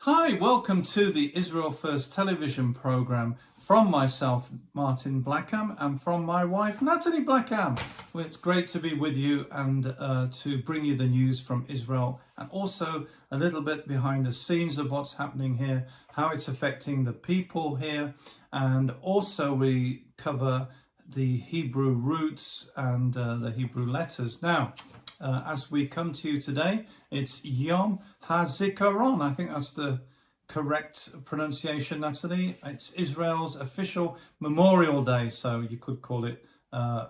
Hi, welcome to the Israel First television program from myself, Martin Blackham, and from my wife, Nathalie Blackham. Well, it's great to be with you and to bring you the news from Israel and also a little bit behind the scenes of what's happening here, how it's affecting the people here, and also we cover the Hebrew roots and the Hebrew letters. Now, as we come to you today, it's Yom HaZikaron. I think that's the correct pronunciation, Nathalie. It's Israel's official Memorial Day, so you could call it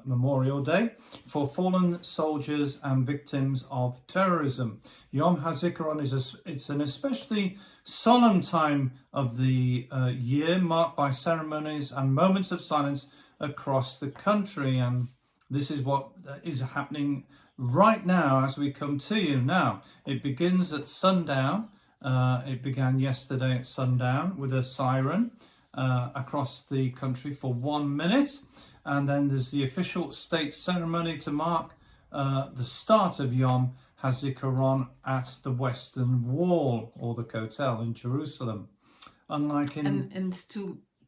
Memorial Day for fallen soldiers and victims of terrorism. Yom HaZikaron it's an especially solemn time of the year, marked by ceremonies and moments of silence across the country, and this is what is happening right now as we come to you. Now, it begins at sundown. It began yesterday at sundown with a siren across the country for 1 minute. And then there's the official state ceremony to mark the start of Yom HaZikaron at the Western Wall, or the Kotel in Jerusalem. Unlike in... And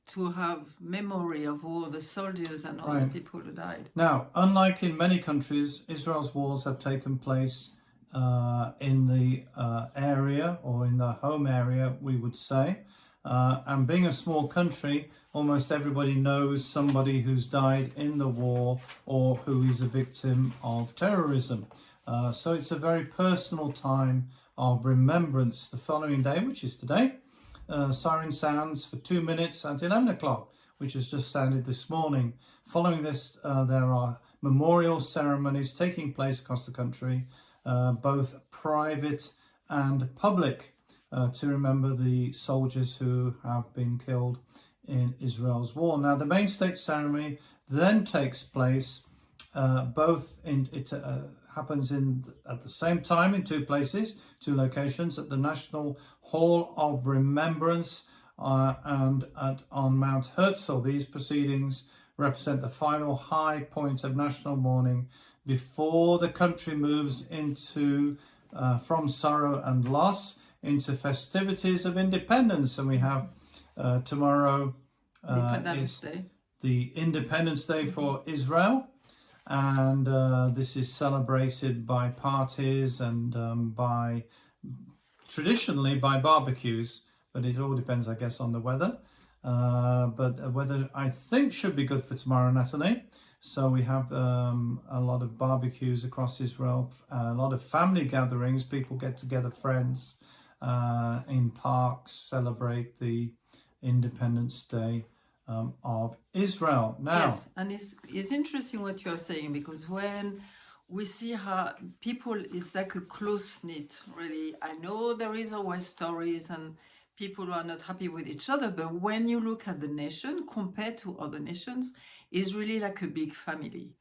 to have memory of all the soldiers and all the people who died. Now, unlike in many countries, Israel's wars have taken place in the area, or in the home area, we would say. And being a small country, almost everybody knows somebody who's died in the war or who is a victim of terrorism. So it's a very personal time of remembrance. The following day, which is today, siren sounds for 2 minutes at 11 o'clock, which has just sounded this morning. Following this, there are memorial ceremonies taking place across the country, both private and public, to remember the soldiers who have been killed in Israel's war. Now, the main state ceremony then takes place happens at the same time in two places, two locations, at the National Hall of Remembrance and on Mount Herzl. These proceedings represent the final high point of national mourning before the country moves into from sorrow and loss into festivities of independence. And we have tomorrow is Day. the Independence Day for Israel. And this is celebrated by parties and traditionally by barbecues, but it all depends, I guess, on the weather. But weather, I think, should be good for tomorrow, Nathalie. So we have a lot of barbecues across Israel, a lot of family gatherings. People get together, friends, in parks, celebrate the Independence Day of Israel. Now, yes, and it's interesting what you're saying, because when we see how people is like a close knit, really. I know there is always stories and people who are not happy with each other, but when you look at the nation compared to other nations, it's really like a big family.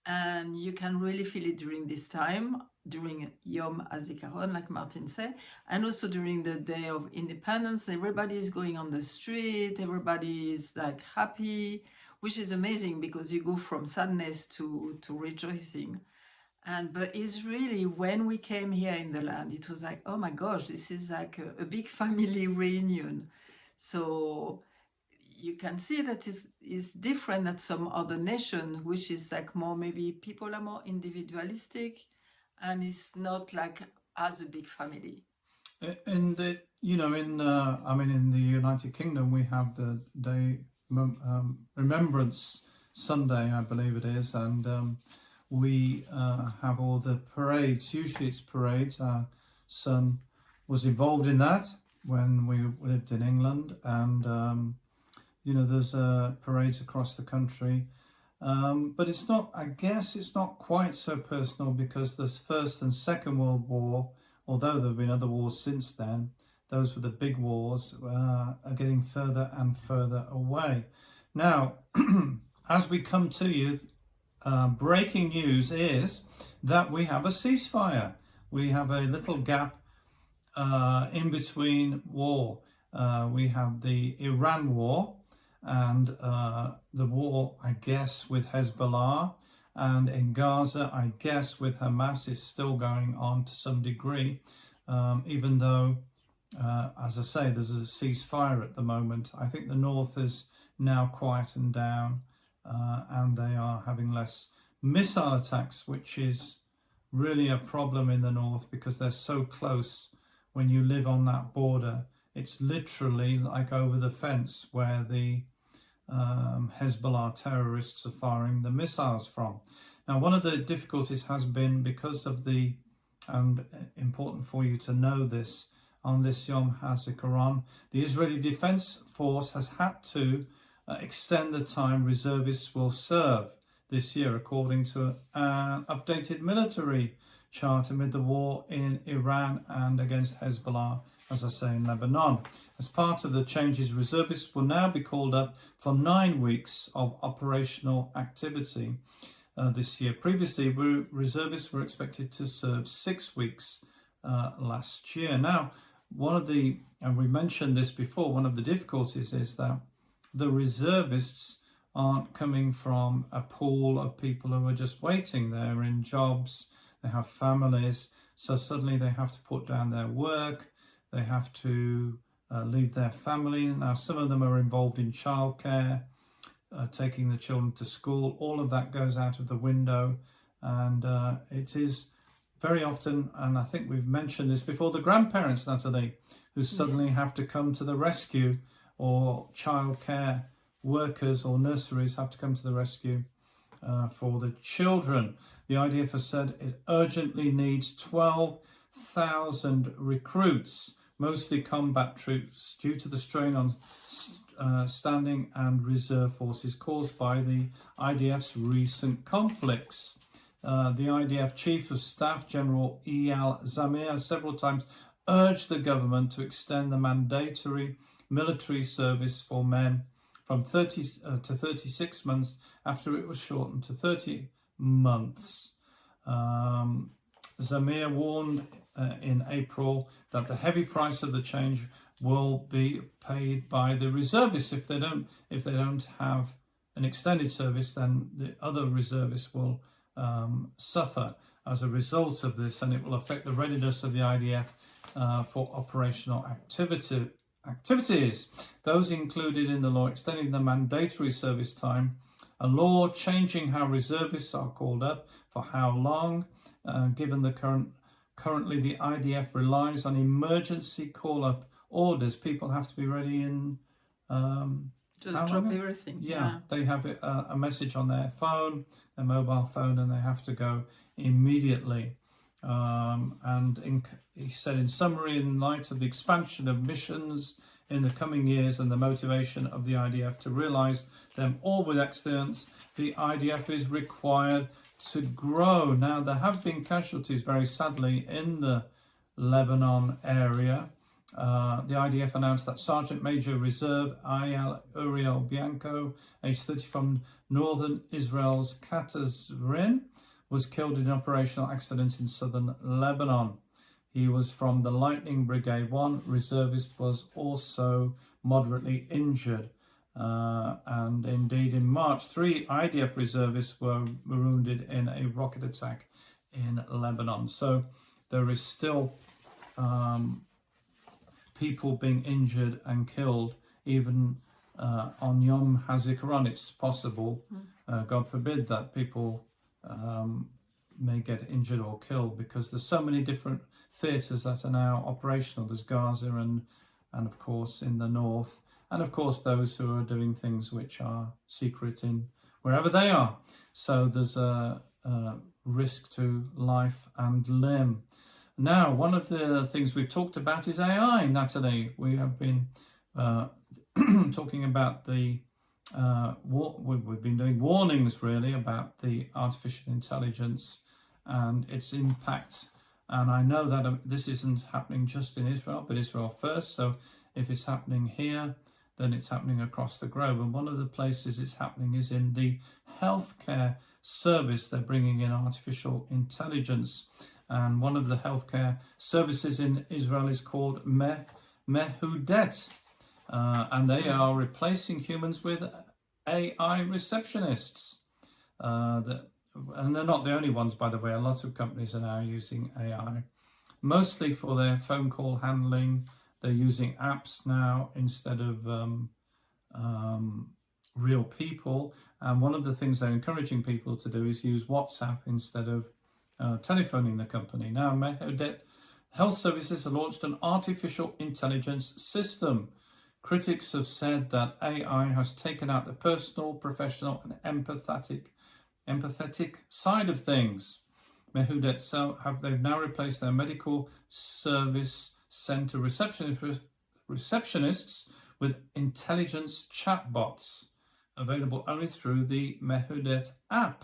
And you can really feel it during this time, during Yom HaZikaron, like Martin said, and also during the Day of Independence. Everybody is going on the street, everybody is like happy, which is amazing because you go from sadness to rejoicing. But it's really, when we came here in the land, it was like, oh my gosh, this is like a big family reunion. So you can see that it's different than some other nations, which is like more, maybe people are more individualistic and it's not like as a big family. And in the United Kingdom, we have the Day Remembrance Sunday, I believe it is, and we have all the parades. Usually it's parades. Our son was involved in that when we lived in England, and there's parades across the country. But it's not, I guess it's not quite so personal, because the First and Second World War, although there have been other wars since then, those were the big wars, are getting further and further away. Now, as we come to you, breaking news is that we have a ceasefire. We have a little gap in between war. We have the Iran war and the war, I guess, with Hezbollah, and in Gaza, I guess, with Hamas is still going on to some degree, even though as I say, there's a ceasefire at the moment. I think the north is now quietened down, and they are having less missile attacks, which is really a problem in the north because they're so close. When you live on that border, it's literally like over the fence where the Hezbollah terrorists are firing the missiles from. Now, one of the difficulties has been because of the, and important for you to know this, on this Yom HaZikaron, the Israeli Defense Force has had to extend the time reservists will serve this year, according to an updated military chart amid the war in Iran and against Hezbollah, as I say, in Lebanon. As part of the changes, reservists will now be called up for 9 weeks of operational activity this year. Previously, reservists were expected to serve 6 weeks last year. Now, one of the, and we mentioned this before, one of the difficulties is that the reservists aren't coming from a pool of people who are just waiting. They're in jobs, they have families, so suddenly they have to put down their work, they have to leave their family. Now, some of them are involved in childcare, taking the children to school. All of that goes out of the window, and it is very often, and I think we've mentioned this before, the grandparents, Nathalie, who suddenly have to come to the rescue, or childcare workers or nurseries have to come to the rescue for the children. The IDF has said it urgently needs 12,000 recruits, mostly combat troops, due to the strain on standing and reserve forces caused by the IDF's recent conflicts. The IDF Chief of Staff General Eyal Zamir several times urged the government to extend the mandatory military service for men from 30 to 36 months after it was shortened to 30 months. Zamir warned in April that the heavy price of the change will be paid by the reservists. If they don't have an extended service, then the other reservists will suffer as a result of this, and it will affect the readiness of the IDF for operational activities. Those included in the law extending the mandatory service time, a law changing how reservists are called up, for how long, given the currently the IDF relies on emergency call-up orders. People have to be ready in just drop everything. Yeah, they have a message on their phone, their mobile phone, and they have to go immediately. He said, in summary, in light of the expansion of missions in the coming years and the motivation of the IDF to realize them all with excellence, the IDF is required to grow. Now, there have been casualties, very sadly, in the Lebanon area. The IDF announced that Sergeant Major Reserve Ayal Uriel Bianco, age 30, from northern Israel's Katazrin, was killed in an operational accident in southern Lebanon. He was from the Lightning Brigade. One reservist was also moderately injured. And indeed, in March, 3 IDF reservists were wounded in a rocket attack in Lebanon. So there is still people being injured and killed, even on Yom HaZikaron. It's possible, God forbid, that people may get injured or killed, because there's so many different theatres that are now operational. There's Gaza and of course in the north, and of course those who are doing things which are secret in wherever they are. So there's a risk to life and limb. Now, one of the things we've talked about is AI, Nathalie. We have been talking about the we've been doing warnings really about the artificial intelligence and its impact. And I know that this isn't happening just in Israel, but Israel first. So if it's happening here, then it's happening across the globe. And one of the places it's happening is in the healthcare service. They're bringing in artificial intelligence. And one of the healthcare services in Israel is called Mehudet. And they are replacing humans with AI receptionists. And they're not the only ones, by the way. A lot of companies are now using AI, mostly for their phone call handling, they're using apps now instead of real people. And one of the things they're encouraging people to do is use WhatsApp instead of telephoning the company. Now, Mehodet Health Services have launched an artificial intelligence system. Critics have said that AI has taken out the personal, professional, and empathetic side of things. Mehodet they've now replaced their medical service centre receptionists with intelligence chatbots available only through the Mehodet app.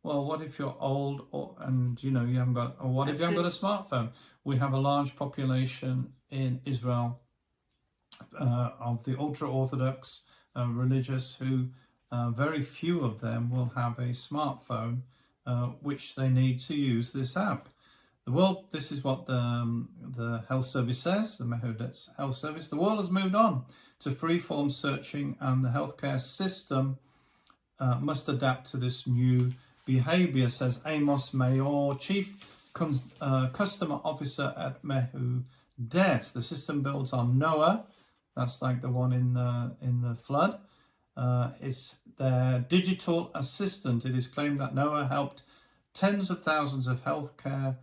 Well, what if you're old and you haven't got, or what if you haven't got a smartphone? We have a large population in Israel of the ultra-Orthodox religious who very few of them will have a smartphone which they need to use this app. Well, this is what the health service says, the Mehodet Health Service. The world has moved on to free-form searching, and the healthcare system must adapt to this new behavior, says Amos Mayor, Chief Customer Officer at Mehodet. The system builds on Noah. That's like the one in the flood. It's their digital assistant. It is claimed that Noah helped tens of thousands of healthcare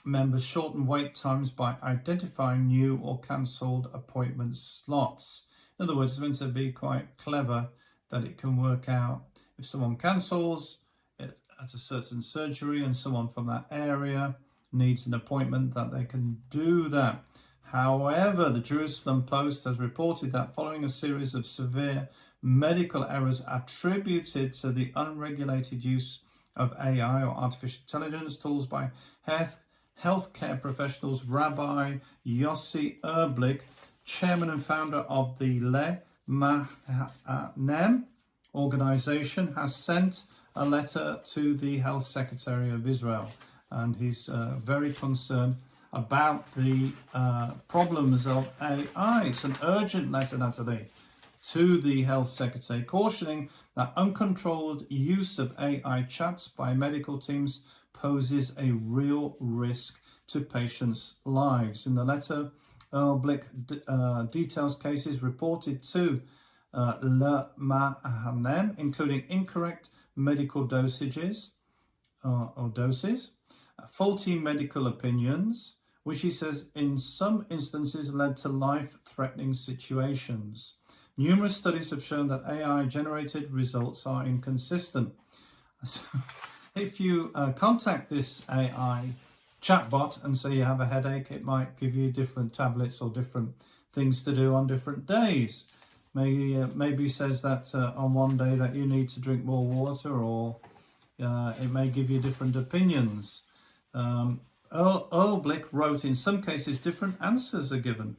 members shorten wait times by identifying new or cancelled appointment slots. In other words, it's meant to be quite clever that it can work out if someone cancels it at a certain surgery and someone from that area needs an appointment, that they can do that. However, the Jerusalem Post has reported that following a series of severe medical errors attributed to the unregulated use of AI or artificial intelligence tools by healthcare professionals, Rabbi Yossi Erblick, chairman and founder of the Le Mahnem organization, has sent a letter to the Health Secretary of Israel, and he's very concerned about the problems of AI. It's an urgent letter, Nathalie, to the Health Secretary, cautioning that uncontrolled use of AI chats by medical teams poses a real risk to patients' lives. In the letter, Erblick details cases reported to Le Mahnem, including incorrect medical dosages or doses, faulty medical opinions, which he says in some instances led to life-threatening situations. Numerous studies have shown that AI-generated results are inconsistent. So if you contact this AI chatbot and say you have a headache, it might give you different tablets or different things to do on different days. Maybe says that on one day that you need to drink more water, or it may give you different opinions. Erblick wrote, in some cases, different answers are given.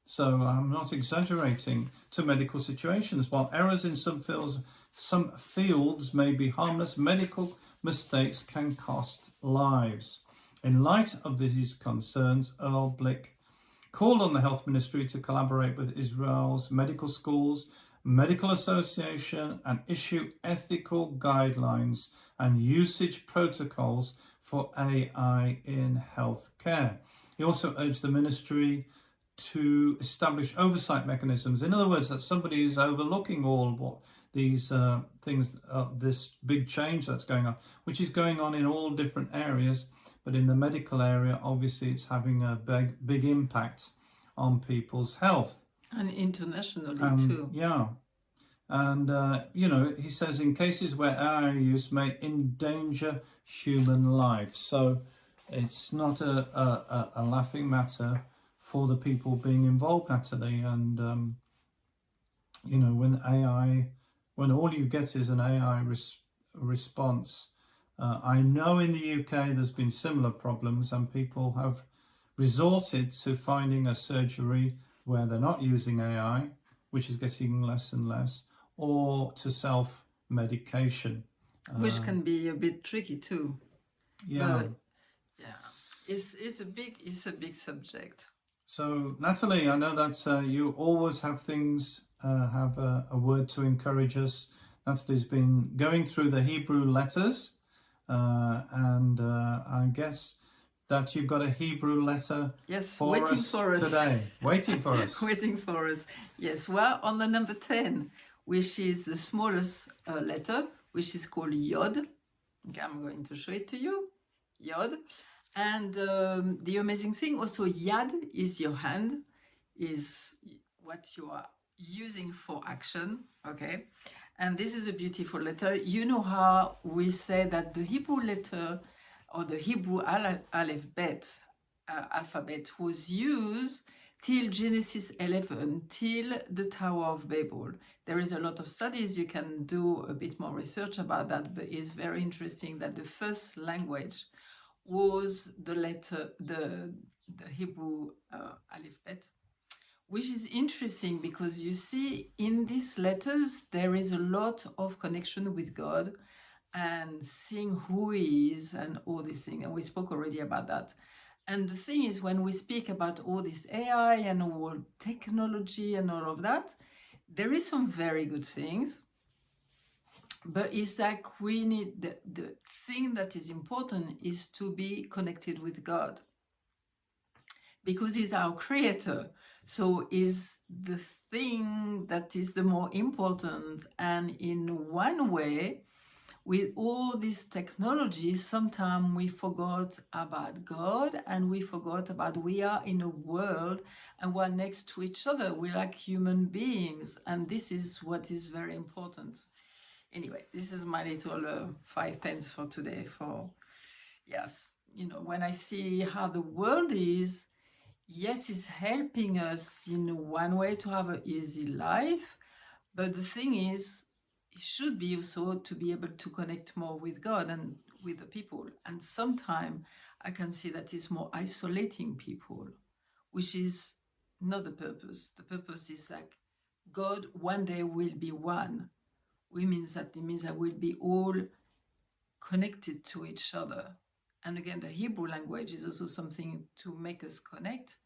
So I'm not exaggerating to medical situations. While errors in some fields may be harmless, medical mistakes can cost lives. In light of these concerns, Erblick called on the Health Ministry to collaborate with Israel's medical schools, medical association, and issue ethical guidelines and usage protocols for AI in healthcare. He also urged the ministry to establish oversight mechanisms. In other words, that somebody is overlooking all what these things, this big change that's going on, which is going on in all different areas. But in the medical area, obviously, it's having a big impact on people's health. And internationally too. Yeah. And, he says in cases where AI use may endanger human life. So it's not a laughing matter for the people being involved, Nathalie. And, when all you get is an AI response, I know in the UK there's been similar problems, and people have resorted to finding a surgery where they're not using AI, which is getting less and less, or to self-medication. Which can be a bit tricky too. Yeah. But, it's a big subject. So, Nathalie, I know that you always have things, have a word to encourage us. Nathalie's been going through the Hebrew letters, and I guess that you've got a Hebrew letter Yes, for waiting us for us. today. Waiting for us. Waiting for us. Yes, we're on the number 10, which is the smallest letter, which is called Yod. Okay, I'm going to show it to you. Yod. And the amazing thing also, Yad is your hand, is what you are using for action. Okay. And this is a beautiful letter. You know how we say that the Hebrew letter or the Hebrew alphabet was used till Genesis 11, till the Tower of Babel. There is a lot of studies, you can do a bit more research about that, but it's very interesting that the first language was the Hebrew alphabet, which is interesting because you see in these letters there is a lot of connection with God and seeing who He is and all these things, and we spoke already about that. And the thing is, when we speak about all this AI and all technology and all of that, there is some very good things, but it's like we need the thing that is important is to be connected with God, because He's our creator. So is the thing that is the more important. And in one way, with all this technology, sometimes we forgot about God and we forgot about we are in a world and we're next to each other. We're like human beings. And this is what is very important. Anyway, this is my little 5 pence for today. Yes, when I see how the world is, yes, it's helping us in one way to have an easy life. But the thing is, it should be also to be able to connect more with God and with the people. And sometimes I can see that it's more isolating people, which is not the purpose. The purpose is like God one day will be one. It means that we'll be all connected to each other. And again, the Hebrew language is also something to make us connect.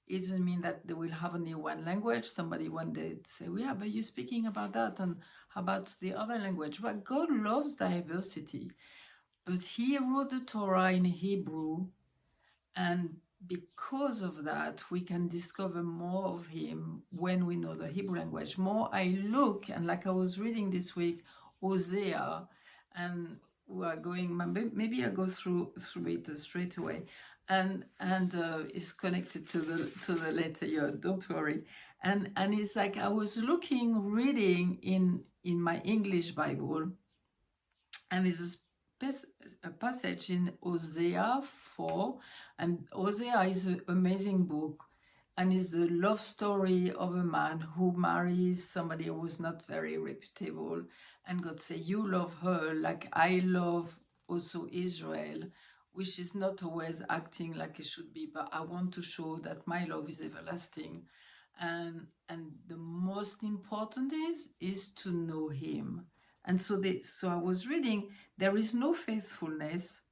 It doesn't mean that they will have only one language. Somebody one day say, well, yeah, but you're speaking about that, and how about the other language? Well, God loves diversity, but He wrote the Torah in Hebrew, and because of that, we can discover more of Him when we know the Hebrew language. More I look, and like I was reading this week, Hosea, and we are going, maybe I go through it straight away. And it's connected to the letter Yod, don't worry. And it's like I was reading in my English Bible, and it's a passage in Hosea 4, and Hosea is an amazing book, and is the love story of a man who marries somebody who was not very reputable, and God say, you love her like I love also Israel, which is not always acting like it should be, but I want to show that my love is everlasting. And the most important is to know Him. And so I was reading, there is no faithfulness,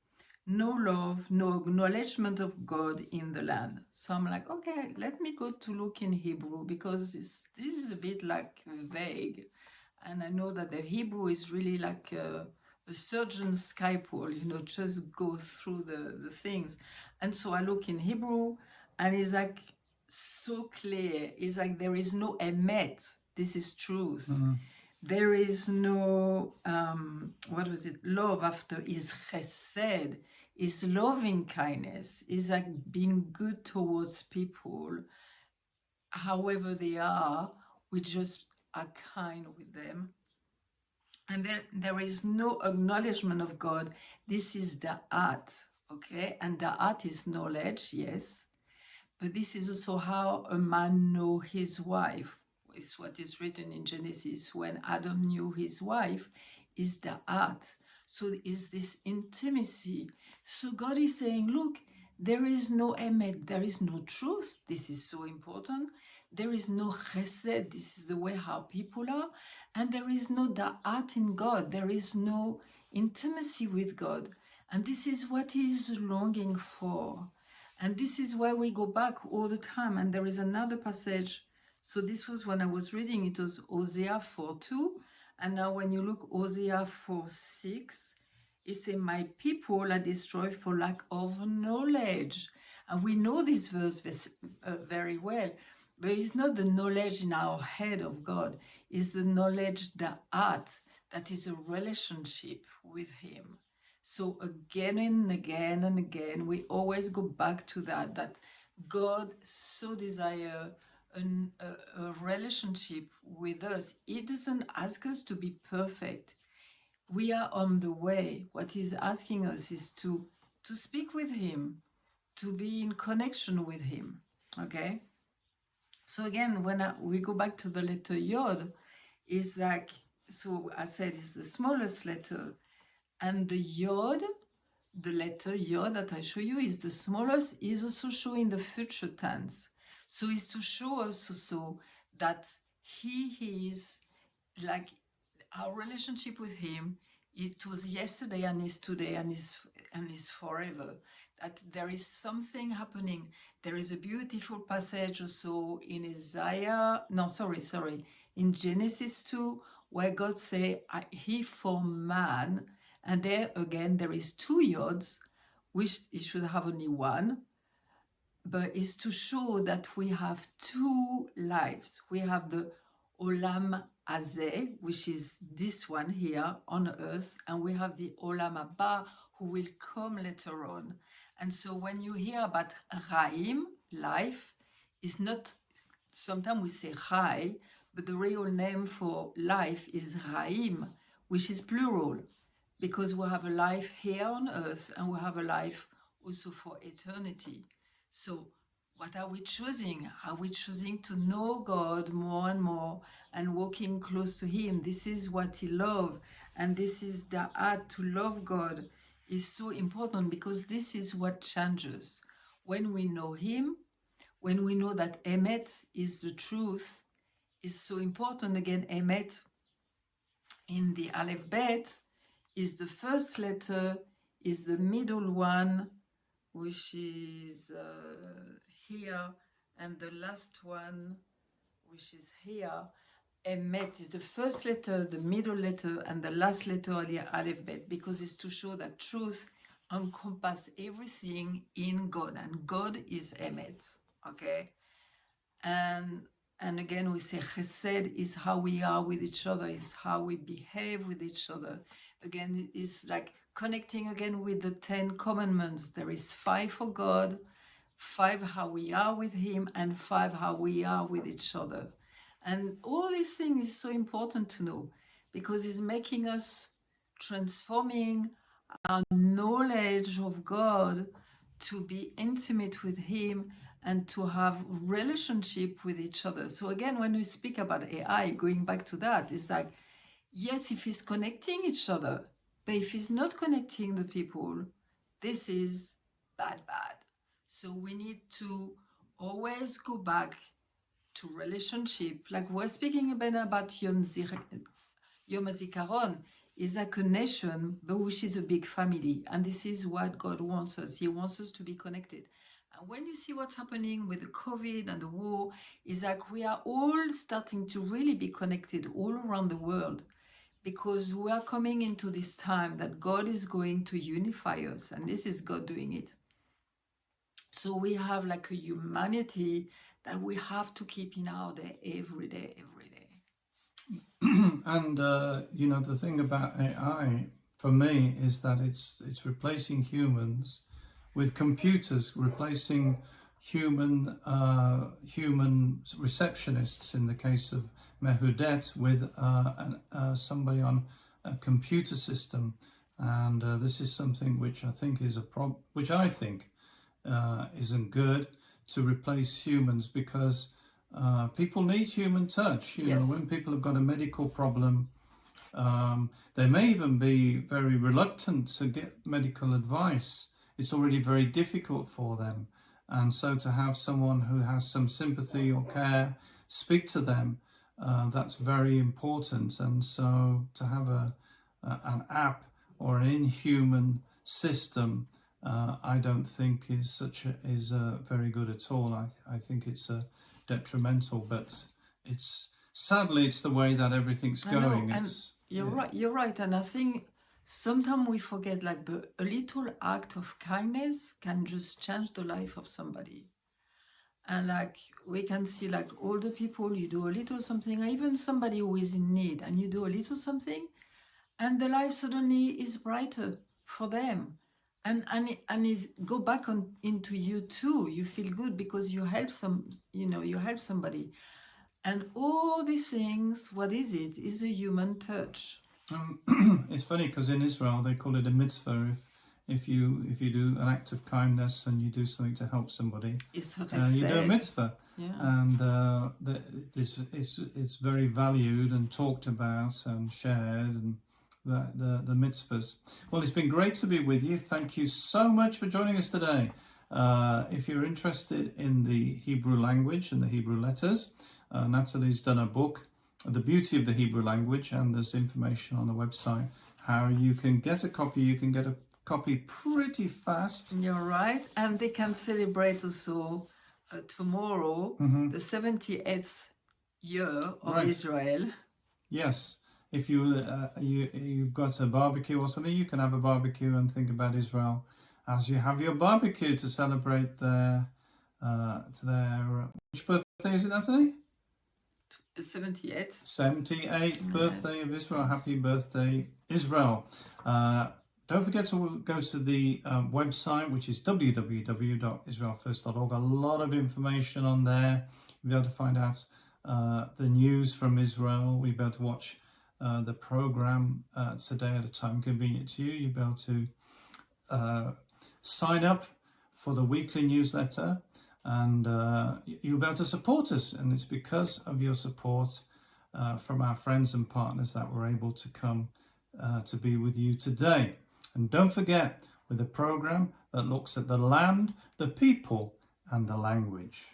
no love, no acknowledgement of God in the land. So I'm like, okay, let me go to look in Hebrew, because this is a bit like vague. And I know that the Hebrew is really like a surgeon's scalpel, just go through the things. And so I look in Hebrew, and it's like so clear. It's like there is no emet. This is truth. There is no, love after is chesed, is loving kindness, is like being good towards people, however they are, we just are kind with them. And then there is no acknowledgement of God. This is the art, okay? And the art is knowledge, yes. But this is also how a man knows his wife. It's what is written in Genesis. When Adam knew his wife, is the art. So is this intimacy. So God is saying, look, there is no emet, there is no truth. This is so important. There is no chesed. This is the way how people are. And there is no da'at in God. There is no intimacy with God. And this is what He is longing for. And this is why we go back all the time. And there is another passage. So this was when I was reading, it was Hosea 4:2. And now when you look Hosea 4:6, He said, my people are destroyed for lack of knowledge. And we know this verse very well, but it's not the knowledge in our head of God. It's the knowledge, the heart, that is a relationship with Him. So again and again and again, we always go back to that God so desires a relationship with us. He doesn't ask us to be perfect. We are on the way. What He's asking us is to speak with Him, to be in connection with Him. Okay? So again, when we go back to the letter Yod, is like, so I said it's the smallest letter. And the Yod, the letter Yod that I show you is the smallest, is also showing the future tense. So it's to show us also that He is like our relationship with Him. It was yesterday and is today and is forever. That there is something happening. There is a beautiful passage also in in Genesis 2, where God say, He formed man. And there again, there is two yods, which it should have only one, but it's to show that we have two lives. We have the Olam Hazeh, which is this one here on earth, and we have the Olam Haba, who will come later on. And so when you hear about Chaim, life, is not, sometimes we say Chai, but the real name for life is Chaim, which is plural, because we have a life here on earth and we have a life also for eternity. So what are we choosing? Are we choosing to know God more and more and walking close to Him? This is what He loves, and this is the art to love God is so important, because this is what changes. When we know Him, when we know that Emet is the truth, is so important. Again, Emet in the Aleph Bet is the first letter, is the middle one, which is here, and the last one, which is here. Emet is the first letter, the middle letter, and the last letter of the Aleph Bet, because it's to show that truth encompasses everything in God, and God is Emet, okay? And again, we say Chesed is how we are with each other, is how we behave with each other. Again, it's like connecting again with the 10 commandments. There is 5 for God, 5 how we are with Him, and 5 how we are with each other. And all these things is so important to know, because it's making us transforming our knowledge of God to be intimate with Him and to have relationship with each other. So again, when we speak about AI, going back to that, it's like, yes, if it's connecting each other, but if it's not connecting the people, this is bad. So we need to always go back to relationship. Like we're speaking about Yom HaZikaron, is like a nation, but which is a big family. And this is what God wants us. He wants us to be connected. And when you see what's happening with the COVID and the war, is like we are all starting to really be connected all around the world, because we are coming into this time that God is going to unify us, and this is God doing it. So we have like a humanity that we have to keep in our day, every day. And you know, the thing about AI for me is that it's replacing humans with computers, replacing human receptionists in the case of Mehudet with somebody on a computer system. And this is something which I think is which I think isn't good, to replace humans, because people need human touch. You know, when people have got a medical problem, they may even be very reluctant to get medical advice. It's already very difficult for them. And so to have someone who has some sympathy or care speak to them, that's very important. And so to have an app or an inhuman system, I don't think is very good at all. I think it's detrimental, but sadly it's the way that everything's going. You're right, and I think sometimes we forget like a little act of kindness can just change the life of somebody. And like we can see like all the people, you do a little something, or even somebody who is in need, and you do a little something, and the life suddenly is brighter for them. And is go back on into you too. You feel good because you help you help somebody. And all these things, what is it? Is a human touch. It's funny because in Israel they call it a mitzvah. If you do an act of kindness and you do something to help somebody, It's what you do a mitzvah, Yeah. and it's very valued and talked about and shared, and the mitzvahs. Well, it's been great to be with you. Thank you so much for joining us today. If you're interested in the Hebrew language and the Hebrew letters, Nathalie's done a book, The Beauty of the Hebrew Language, and there's information on the website how you can get a copy. You can get a copy pretty fast. You're right. And they can celebrate also tomorrow the 78th year of Right. Israel. Yes. If you've got a barbecue or something, you can have a barbecue and think about Israel as you have your barbecue to celebrate their which birthday is it, Nathalie? 78th. 78th birthday of Israel. Happy birthday, Israel. Don't forget to go to the website, which is www.israelfirst.org. A lot of information on there. You'll be able to find out the news from Israel. You'll be able to watch the program today at a time convenient to you. You'll be able to sign up for the weekly newsletter, and you'll be able to support us. And it's because of your support from our friends and partners that we're able to come to be with you today. And don't forget, with a program that looks at the land, the people, and the language.